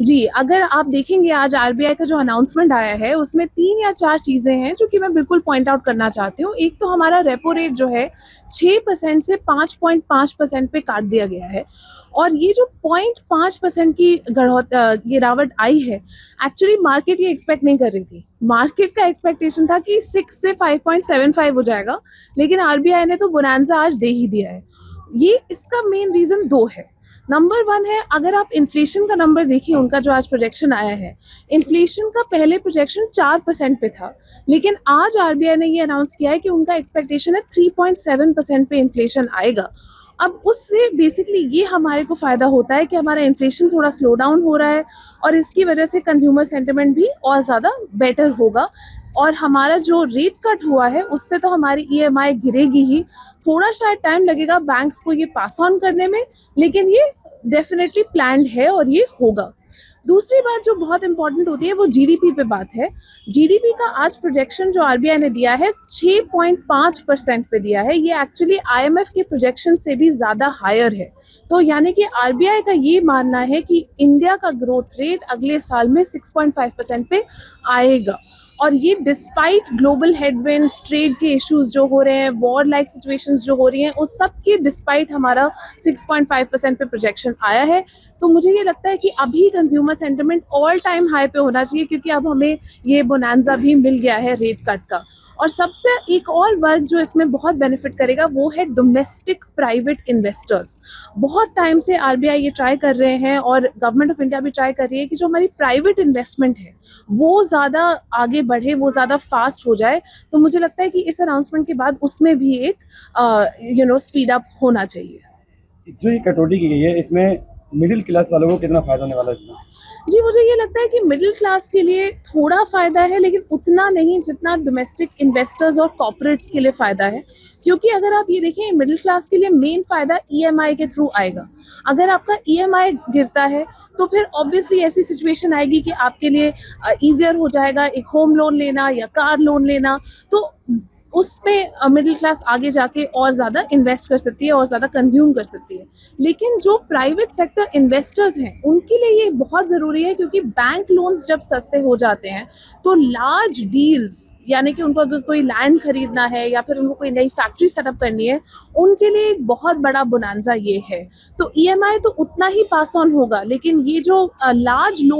जी, अगर आप देखेंगे आज आरबीआई का जो अनाउंसमेंट आया है, उसमें 3 या 4 चीज़ें हैं जो कि मैं बिल्कुल पॉइंट आउट करना चाहती हूँ। एक तो हमारा रेपो रेट जो है 6% से 5.5% पे काट दिया गया है और ये जो 0.5% की गिरावट आई है, एक्चुअली मार्केट ये एक्सपेक्ट नहीं कर रही थी। मार्केट का एक्सपेक्टेशन था कि 6 से 5.75 हो जाएगा, लेकिन आरबीआई ने तो बोनांज़ा आज दे ही दिया है। ये इसका मेन रीज़न 2 है। नंबर 1 है, अगर आप इन्फ्लेशन का नंबर देखिए, उनका जो आज प्रोजेक्शन आया है, इन्फ्लेशन का पहले प्रोजेक्शन 4% पे था, लेकिन आज आरबीआई ने ये अनाउंस किया है कि उनका एक्सपेक्टेशन है 3.7% पे इन्फ्लेशन आएगा। अब उससे बेसिकली ये हमारे को फ़ायदा होता है कि हमारा इन्फ्लेशन थोड़ा स्लो डाउन हो रहा है और इसकी वजह से कंज्यूमर सेंटिमेंट भी और ज़्यादा बेटर होगा और हमारा जो रेट कट हुआ है उससे तो हमारी ईएमआई गिरेगी ही। थोड़ा शायद टाइम लगेगा बैंक्स को ये पास ऑन करने में, लेकिन ये डेफिनेटली प्लान्ड है और ये होगा। दूसरी बात जो बहुत इंपॉर्टेंट होती है वो जीडीपी पे बात है। जीडीपी का आज प्रोजेक्शन जो आरबीआई ने दिया है 6.5% पे दिया है। ये एक्चुअली आईएमएफ के प्रोजेक्शन से भी ज़्यादा हायर है। तो यानी कि आरबीआई का ये मानना है कि इंडिया का ग्रोथ रेट अगले साल में 6.5% पे आएगा और ये डिस्पाइट ग्लोबल हेडविंड्स, ट्रेड के इश्यूज जो हो रहे हैं, वॉर लाइक सिचुएशंस जो हो रही हैं, उस सब के डिस्पाइट हमारा 6.5% पे प्रोजेक्शन आया है। तो मुझे ये लगता है कि अभी consumer sentiment all time high पे होना चाहिए क्योंकि अब हमें ये बोनांजा भी मिल गया है रेट कट का। और सबसे एक और वर्ग जो इसमें बहुत बेनिफिट करेगा वो है डोमेस्टिक प्राइवेट इन्वेस्टर्स। बहुत टाइम से आरबीआई ये ट्राई कर रहे हैं और गवर्नमेंट ऑफ इंडिया भी ट्राई कर रही है कि जो हमारी प्राइवेट इन्वेस्टमेंट है वो ज़्यादा आगे बढ़े, वो ज़्यादा फास्ट हो जाए। तो मुझे लगता है कि इस अनाउंसमेंट के बाद उसमें भी एक स्पीड अप होना चाहिए। जो ये कटौती की गई है, इसमें मिडिल क्लास वालों को कितना फायदा होने वाला है इसमें? जी, मुझे ये लगता है कि मिडिल क्लास के लिए थोड़ा फ़ायदा है, लेकिन उतना नहीं जितना डोमेस्टिक इन्वेस्टर्स और कॉर्पोरेट्स के लिए फ़ायदा है। क्योंकि अगर आप ये देखें, मिडिल क्लास के लिए मेन फ़ायदा ईएमआई के थ्रू आएगा। अगर आपका ईएमआई गिरता है, तो फिर ऑब्वियसली ऐसी सिचुएशन आएगी कि आपके लिए ईज़ियर हो जाएगा एक होम लोन लेना या कार लोन लेना। तो उसमें मिडिल क्लास आगे जाके और ज़्यादा इन्वेस्ट कर सकती है और ज़्यादा कंज्यूम कर सकती है। लेकिन जो प्राइवेट सेक्टर इन्वेस्टर्स हैं उनके लिए ये बहुत ज़रूरी है क्योंकि बैंक लोन्स जब सस्ते हो जाते हैं तो लार्ज डील्स, यानी कि उनको अगर कोई लैंड खरीदना है या फिर उनको कोई नई फैक्ट्री सेटअप करनी है, उनके लिए एक बहुत बड़ा बोनांजा ये है। तो ईएमआई तो उतना ही पास ऑन होगा, लेकिन ये जो लार्ज लोन